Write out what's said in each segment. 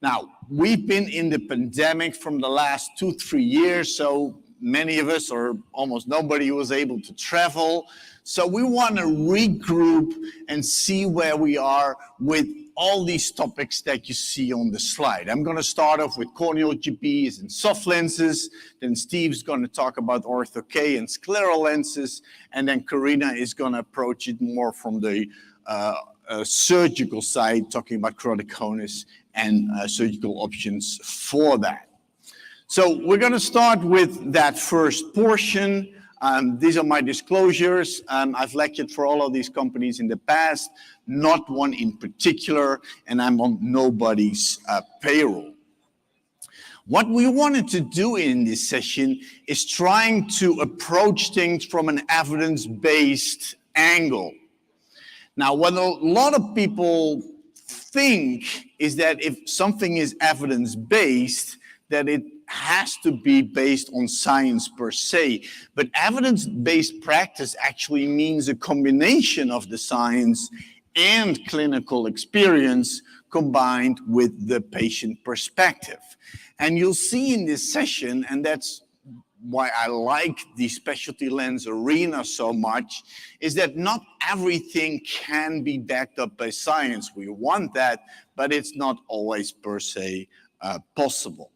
Now, we've been in the pandemic from the last 2-3 years, so many of us, or almost nobody, was able to travel. So we want to regroup and see where we are with all these topics that you see on the slide. I'm going to start off with corneal GPs and soft lenses. Then Steve's going to talk about ortho-K and scleral lenses. And then Karina is going to approach it more from the surgical side, talking about keratoconus and surgical options for that. So we're going to start with that first portion. These are my disclosures. I've lectured for all of these companies in the past, not one in particular, and I'm on nobody's payroll. What we wanted to do in this session is trying to approach things from an evidence-based angle. Now, what a lot of people think is that if something is evidence-based, that it has to be based on science per se. But evidence-based practice actually means a combination of the science and clinical experience combined with the patient perspective. And you'll see in this session, and that's why I like the specialty lens arena so much, is that not everything can be backed up by science. We want that, but it's not always per se possible.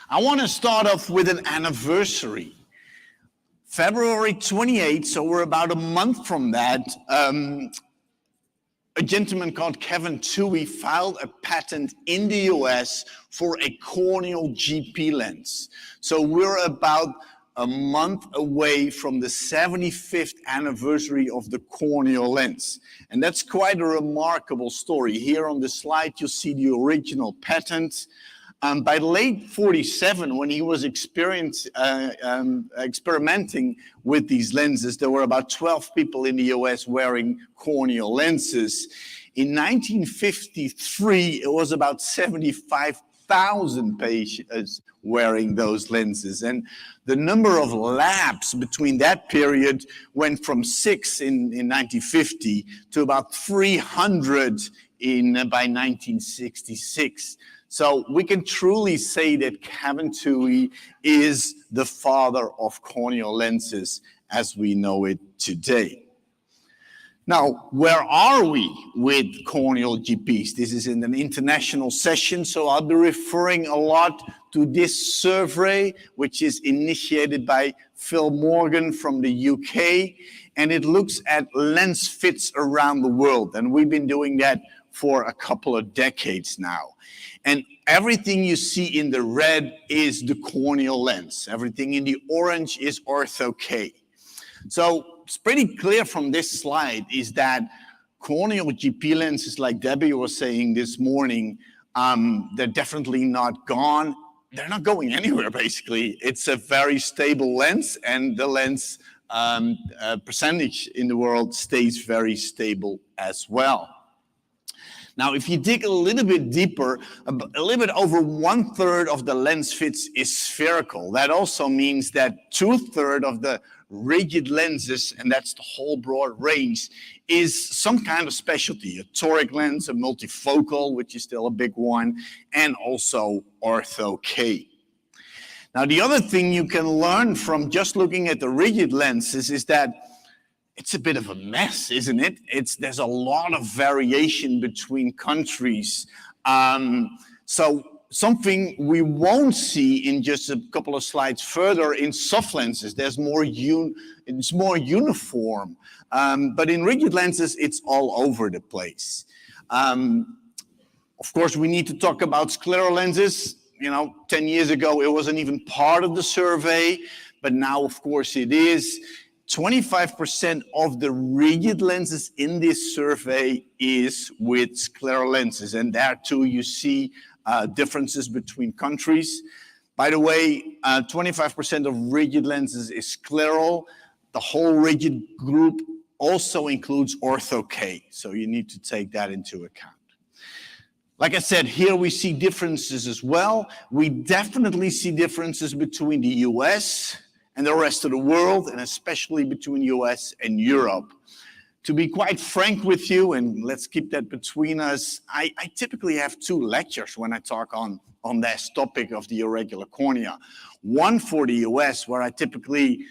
I want to start off with an anniversary. February 28th, so we're about a month from that, a gentleman called Kevin Toohey filed a patent in the US for a corneal GP lens. So we're about a month away from the 75th anniversary of the corneal lens. And that's quite a remarkable story. Here on the slide, you'll see the original patent. By late 47, when he was experimenting with these lenses, there were about 12 people in the US wearing corneal lenses. In 1953, it was about 75,000 patients wearing those lenses. And the number of labs between that period went from 6 in 1950 to about 300 by 1966. So we can truly say that Kevin Toohey is the father of corneal lenses as we know it today. Now, where are we with corneal GPs? This is in an international session, so I'll be referring a lot to this survey, which is initiated by Phil Morgan from the UK, and it looks at lens fits around the world, and we've been doing that for a couple of decades now. And everything you see in the red is the corneal lens. Everything in the orange is ortho-K. So it's pretty clear from this slide is that corneal GP lenses, like Debbie was saying this morning, they're definitely not gone. They're not going anywhere, basically. It's a very stable lens, and the lens percentage in the world stays very stable as well. Now, if you dig a little bit deeper, a little bit over 1/3 of the lens fits is spherical. That also means that 2/3 of the rigid lenses, and that's the whole broad range, is some kind of specialty, a toric lens, a multifocal, which is still a big one, and also ortho-K. Now, the other thing you can learn from just looking at the rigid lenses is that it's a bit of a mess, isn't it? There's a lot of variation between countries. So something we won't see in just a couple of slides further in soft lenses. It's more uniform. But in rigid lenses, it's all over the place. Of course, we need to talk about scleral lenses. 10 years ago, it wasn't even part of the survey, but now, of course, it is. 25% of the rigid lenses in this survey is with scleral lenses. And there, too, you see differences between countries. By the way, 25% of rigid lenses is scleral. The whole rigid group also includes ortho-K, so you need to take that into account. Like I said, here we see differences as well. We definitely see differences between the US and the rest of the world, and especially between US and Europe. To be quite frank with you, and let's keep that between us, I typically have 2 lectures when I talk on this topic of the irregular cornea. One for the US, where I typically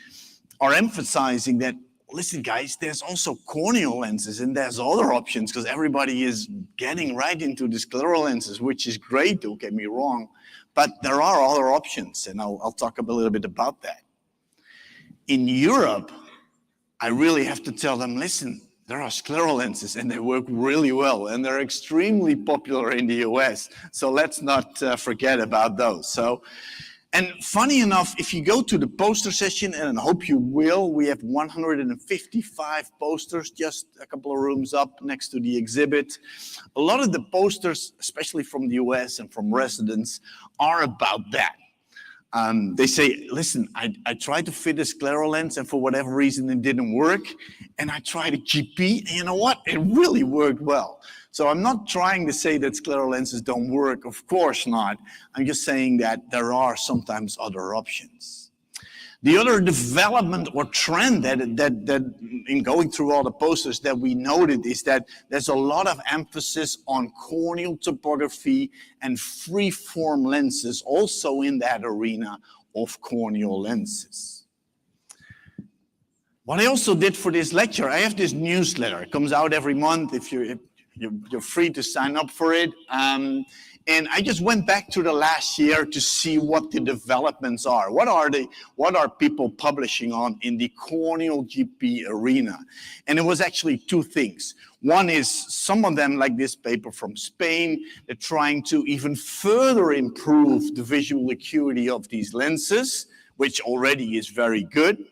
are emphasizing that, listen guys, there's also corneal lenses and there's other options, because everybody is getting right into the scleral lenses, which is great, don't get me wrong, but there are other options, and I'll talk a little bit about that. In Europe, I really have to tell them, listen, there are scleral lenses and they work really well and they're extremely popular in the US. So let's not forget about those. And funny enough, if you go to the poster session, and I hope you will, we have 155 posters, just a couple of rooms up next to the exhibit. A lot of the posters, especially from the US and from residents, are about that. They say, listen, I tried to fit a scleral lens and for whatever reason it didn't work. And I tried a GP, and you know what? It really worked well. So I'm not trying to say that scleral lenses don't work. Of course not. I'm just saying that there are sometimes other options. The other development or trend that in going through all the posters that we noted is that there's a lot of emphasis on corneal topography and free-form lenses also in that arena of corneal lenses. What I also did for this lecture, I have this newsletter. It comes out every month. If you're free to sign up for it. And I just went back to the last year to see what the developments are. What are people publishing on in the corneal GP arena? And it was actually 2 things. One is some of them, like this paper from Spain, they're trying to even further improve the visual acuity of these lenses, which already is very good.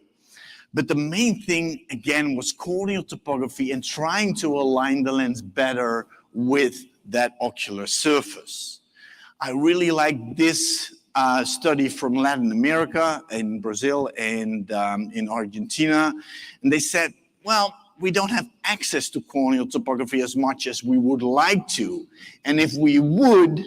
But the main thing, again, was corneal topography and trying to align the lens better with that ocular surface. I really like this study from Latin America, in Brazil and in Argentina. And they said, well, we don't have access to corneal topography as much as we would like to. And if we would,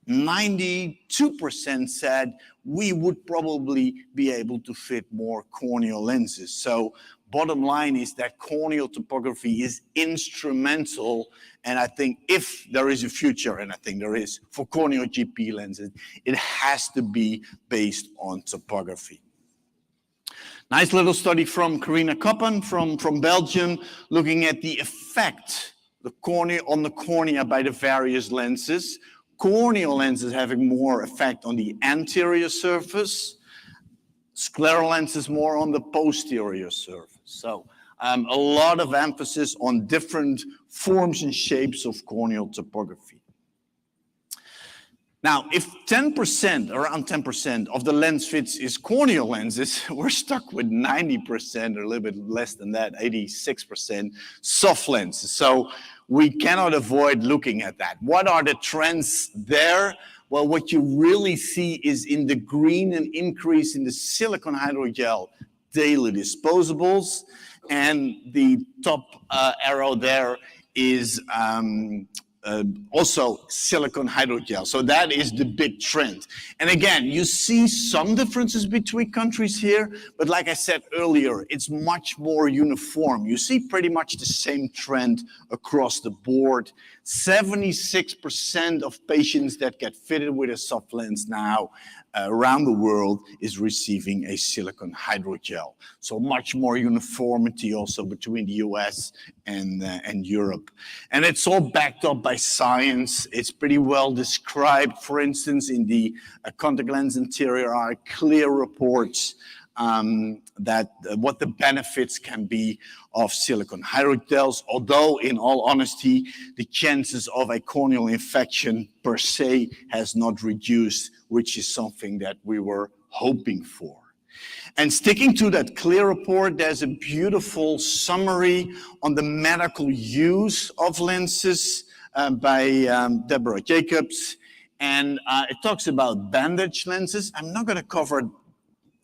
92% said we would probably be able to fit more corneal lenses. So bottom line is that corneal topography is instrumental, and I think if there is a future, and I think there is, for corneal GP lenses, it has to be based on topography. Nice little study from Carina Koppen from Belgium, looking at the effect on the cornea by the various lenses. Corneal lenses having more effect on the anterior surface, scleral lenses more on the posterior surface. So a lot of emphasis on different forms and shapes of corneal topography. Now, if 10%, around 10% of the lens fits is corneal lenses, we're stuck with 90%, or a little bit less than that, 86% soft lenses. So we cannot avoid looking at that. What are the trends there? Well, what you really see is in the green an increase in the silicone hydrogel daily disposables, and the top arrow there is also silicone hydrogel. So that is the big trend. And again, you see some differences between countries here, but like I said earlier, it's much more uniform. You see pretty much the same trend across the board. 76% of patients that get fitted with a soft lens now around the world is receiving a silicone hydrogel. So much more uniformity also between the US and Europe. And it's all backed up by science. It's pretty well described. For instance, in the contact lens interior are clear reports that what the benefits can be of silicone hydrogels, although in all honesty, the chances of a corneal infection per se has not reduced, which is something that we were hoping for. And sticking to that clear report, there's a beautiful summary on the medical use of lenses by Deborah Jacobs. And it talks about bandage lenses. I'm not going to cover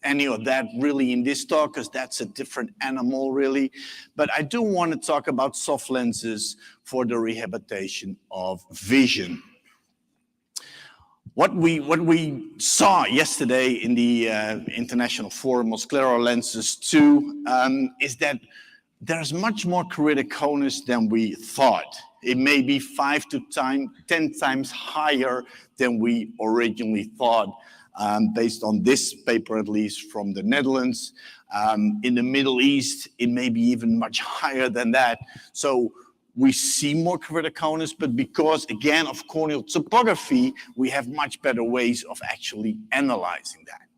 any of that really in this talk, because that's a different animal really. But I do want to talk about soft lenses for the rehabilitation of vision. What we saw yesterday in the International Forum of Scleral Lenses 2 is that there's much more keratoconus than we thought. It may be 5 to 10 times higher than we originally thought, based on this paper, at least from the Netherlands. In the Middle East, it may be even much higher than that. So we see more keratoconus, but because, again, of corneal topography, we have much better ways of actually analyzing that.